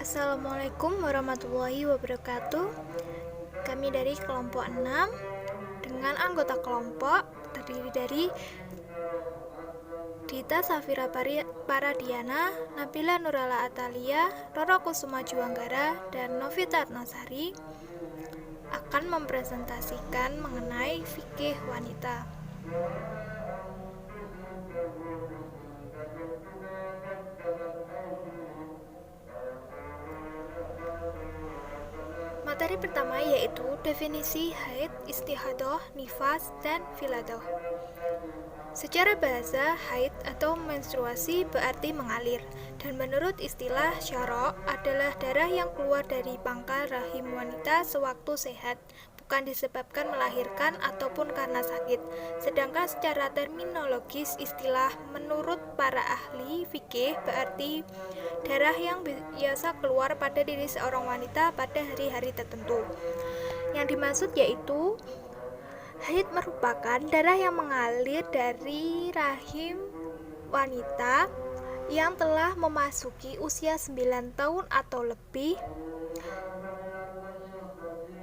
Assalamualaikum warahmatullahi wabarakatuh. Kami dari kelompok 6 dengan anggota kelompok terdiri dari Dita Safira Paradiana, Nabila Nurala Atalia, Roro Kusuma Juanggara, dan Novita Nasari akan mempresentasikan mengenai fikih wanita. Materi pertama yaitu definisi haid, istihadah, nifas, dan filadah. Secara bahasa, haid atau menstruasi berarti mengalir, dan menurut istilah syara' adalah darah yang keluar dari pangkal rahim wanita sewaktu sehat, bukan disebabkan melahirkan ataupun karena sakit. Sedangkan secara terminologis istilah menurut para ahli fikih berarti darah yang biasa keluar pada diri seorang wanita pada hari-hari tertentu. Yang dimaksud yaitu haid merupakan darah yang mengalir dari rahim wanita yang telah memasuki usia 9 tahun atau lebih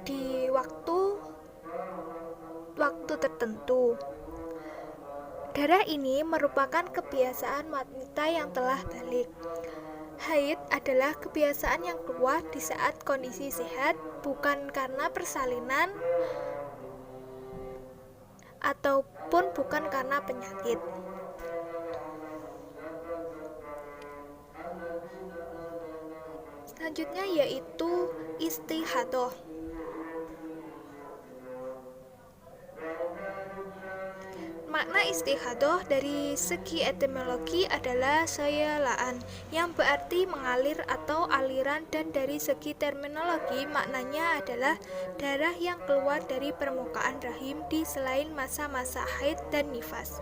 di waktu tertentu. Darah ini merupakan kebiasaan wanita yang telah balik. Haid adalah kebiasaan yang keluar di saat kondisi sehat, bukan karena persalinan ataupun bukan karena penyakit. Selanjutnya yaitu istihadah. Makna istihadah dari segi etimologi adalah sayalaan, yang berarti mengalir atau aliran, dan dari segi terminologi maknanya adalah darah yang keluar dari permukaan rahim di selain masa-masa haid dan nifas.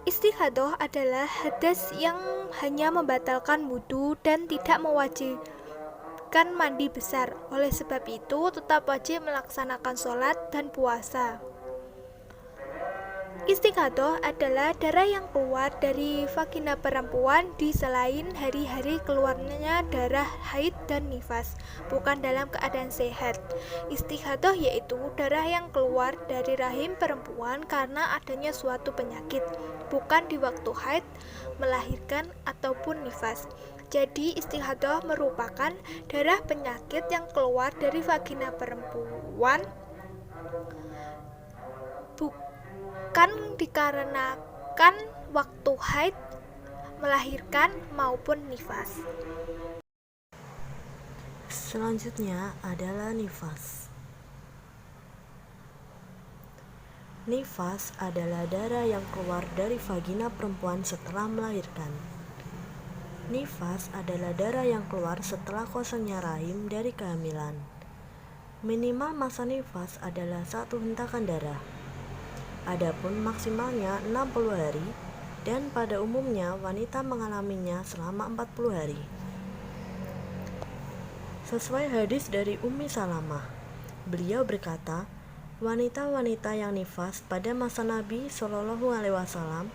Istihadah adalah hadas yang hanya membatalkan wudu dan tidak mewajibkan mandi besar. Oleh sebab itu, tetap wajib melaksanakan sholat dan puasa. Istihadah adalah darah yang keluar dari vagina perempuan di selain hari-hari keluarnya darah haid dan nifas, bukan dalam keadaan sehat. Istihadah yaitu darah yang keluar dari rahim perempuan karena adanya suatu penyakit, bukan di waktu haid, melahirkan, ataupun nifas. Jadi istihadah merupakan darah penyakit yang keluar dari vagina perempuan, bukan dikarenakan waktu haid, melahirkan, maupun nifas. Selanjutnya adalah nifas. Nifas adalah darah yang keluar dari vagina perempuan setelah melahirkan. Nifas adalah darah yang keluar setelah kosongnya rahim dari kehamilan. Minimal masa nifas adalah 1 hentakan darah. Adapun maksimalnya 60 hari, dan pada umumnya wanita mengalaminya selama 40 hari. Sesuai hadis dari Ummi Salamah, beliau berkata, wanita-wanita yang nifas pada masa Nabi Shallallahu Alaihi Wasallam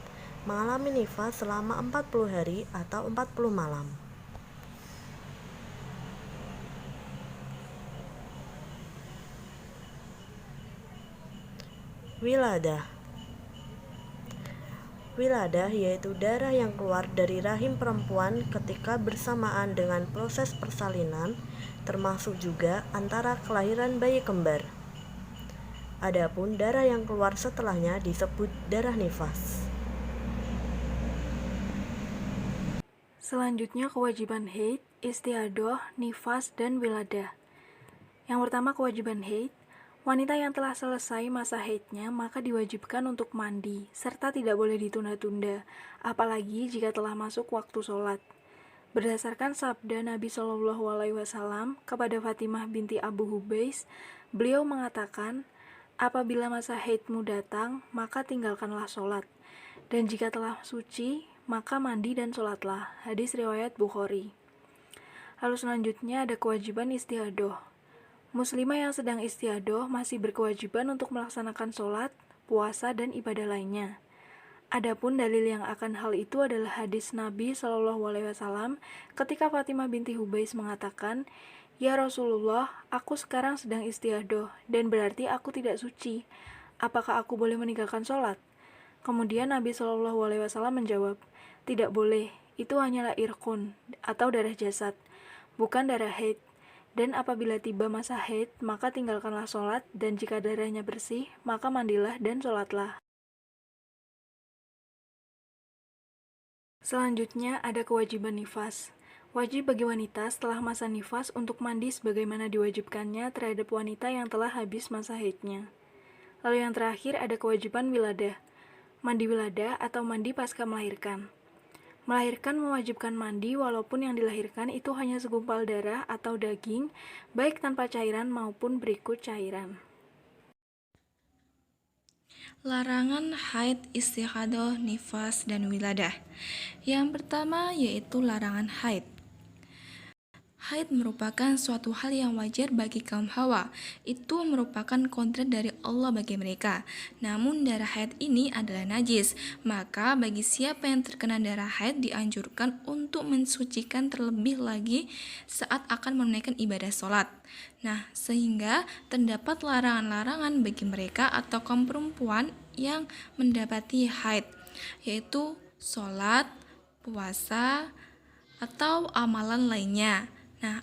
mengalami nifas selama 40 hari atau 40 malam. Wiladah. Wiladah yaitu darah yang keluar dari rahim perempuan ketika bersamaan dengan proses persalinan, termasuk juga antara kelahiran bayi kembar. Adapun darah yang keluar setelahnya disebut darah nifas. Selanjutnya kewajiban haid, istihadah, nifas, dan wiladah. Yang pertama kewajiban haid. Wanita yang telah selesai masa haidnya maka diwajibkan untuk mandi, serta tidak boleh ditunda-tunda, apalagi jika telah masuk waktu sholat. Berdasarkan sabda Nabi Shallallahu Alaihi Wasallam kepada Fatimah binti Abu Hubais, beliau mengatakan, apabila masa haidmu datang, maka tinggalkanlah sholat, dan jika telah suci, maka mandi dan sholatlah. Hadis riwayat Bukhari. Lalu selanjutnya ada kewajiban istihadah. Muslimah yang sedang istihadah masih berkewajiban untuk melaksanakan sholat, puasa, dan ibadah lainnya. Adapun dalil yang akan hal itu adalah hadis Nabi Shallallahu Alaihi Wasallam ketika Fatimah binti Hubais mengatakan, "Ya Rasulullah, aku sekarang sedang istiadoh dan berarti aku tidak suci. Apakah aku boleh meninggalkan sholat?" Kemudian Nabi Shallallahu Alaihi Wasallam menjawab, "Tidak boleh. Itu hanyalah irkun atau darah jasad, bukan darah haid. Dan apabila tiba masa haid, maka tinggalkanlah sholat, dan jika darahnya bersih, maka mandilah dan sholatlah." Selanjutnya ada kewajiban nifas. Wajib bagi wanita setelah masa nifas untuk mandi sebagaimana diwajibkannya terhadap wanita yang telah habis masa haidnya. Lalu yang terakhir ada kewajiban wiladah. Mandi wiladah atau mandi pasca melahirkan. Melahirkan mewajibkan mandi walaupun yang dilahirkan itu hanya segumpal darah atau daging, baik tanpa cairan maupun berikut cairan. Larangan haid, istihadah, nifas, dan wiladah. Yang pertama yaitu larangan haid. Haid merupakan suatu hal yang wajar bagi kaum Hawa. Itu merupakan kodrat dari Allah bagi mereka. Namun darah haid ini adalah najis. Maka bagi siapa yang terkena darah haid dianjurkan untuk mensucikan terlebih lagi saat akan menunaikan ibadah sholat. Nah, sehingga terdapat larangan-larangan bagi mereka atau kaum perempuan yang mendapati haid, yaitu sholat, puasa, atau amalan lainnya. Nah,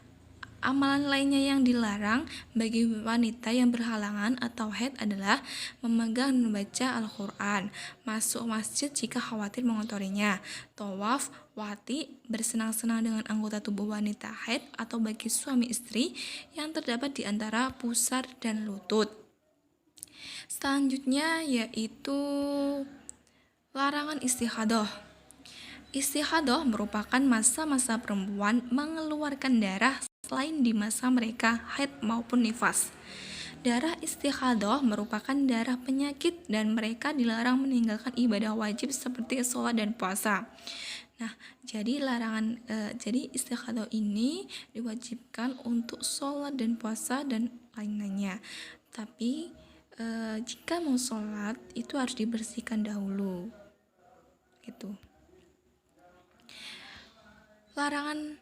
amalan lainnya yang dilarang bagi wanita yang berhalangan atau haid adalah memegang dan membaca Al-Quran, masuk masjid jika khawatir mengotorinya, tawaf, wati, bersenang-senang dengan anggota tubuh wanita haid atau bagi suami istri yang terdapat di antara pusar dan lutut. Selanjutnya yaitu larangan istihadah. Istihadah merupakan masa-masa perempuan mengeluarkan darah selain di masa mereka haid maupun nifas. Darah istihadah merupakan darah penyakit dan mereka dilarang meninggalkan ibadah wajib seperti sholat dan puasa. Nah, jadi jadi istihadah ini diwajibkan untuk sholat dan puasa dan lain-lainnya. Tapi jika mau sholat itu harus dibersihkan dahulu, gitu. Larangan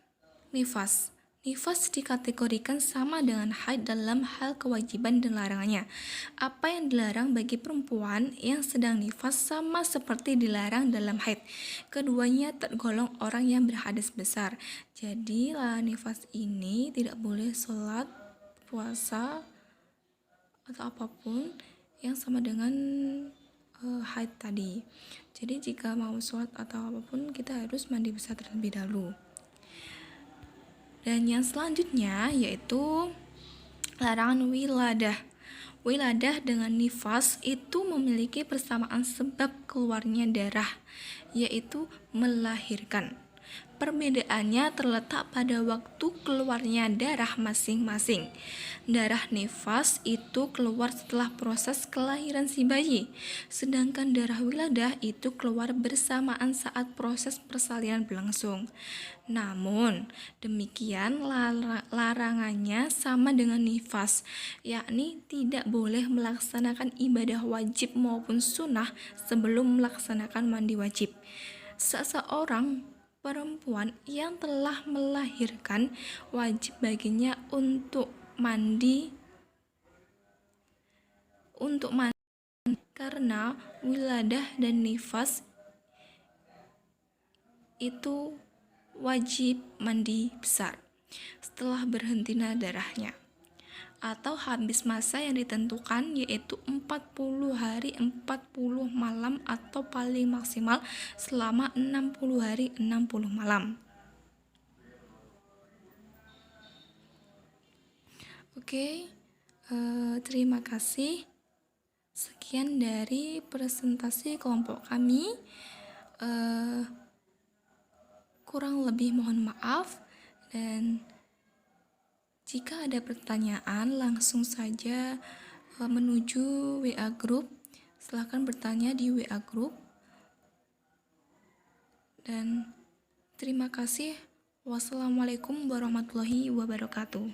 nifas. Nifas dikategorikan sama dengan haid dalam hal kewajiban dan larangannya. Apa yang dilarang bagi perempuan yang sedang nifas sama seperti dilarang dalam haid. Keduanya tergolong orang yang berhadas besar. Jadi larangan nifas ini tidak boleh sholat, puasa, atau apapun yang sama dengan haid tadi. Jadi jika mau sholat atau apapun kita harus mandi besar terlebih dahulu. Dan yang selanjutnya yaitu larangan wiladah. Wiladah dengan nifas itu memiliki persamaan sebab keluarnya darah, yaitu melahirkan. Perbedaannya terletak pada waktu keluarnya darah masing-masing. Darah nifas itu keluar setelah proses kelahiran si bayi, sedangkan darah wiladah itu keluar bersamaan saat proses persalinan berlangsung. Namun, demikian larangannya sama dengan nifas, yakni tidak boleh melaksanakan ibadah wajib maupun sunnah sebelum melaksanakan mandi wajib. Seseorang perempuan yang telah melahirkan wajib baginya untuk mandi karena wiladah dan nifas itu wajib mandi besar setelah berhentinya darahnya atau habis masa yang ditentukan, yaitu 40 hari 40 malam atau paling maksimal selama 60 hari 60 malam. Oke, terima kasih. Sekian dari presentasi kelompok kami. Kurang lebih mohon maaf, dan jika ada pertanyaan langsung saja menuju WA Group. Silahkan bertanya di WA Group. Dan terima kasih. Wassalamualaikum warahmatullahi wabarakatuh.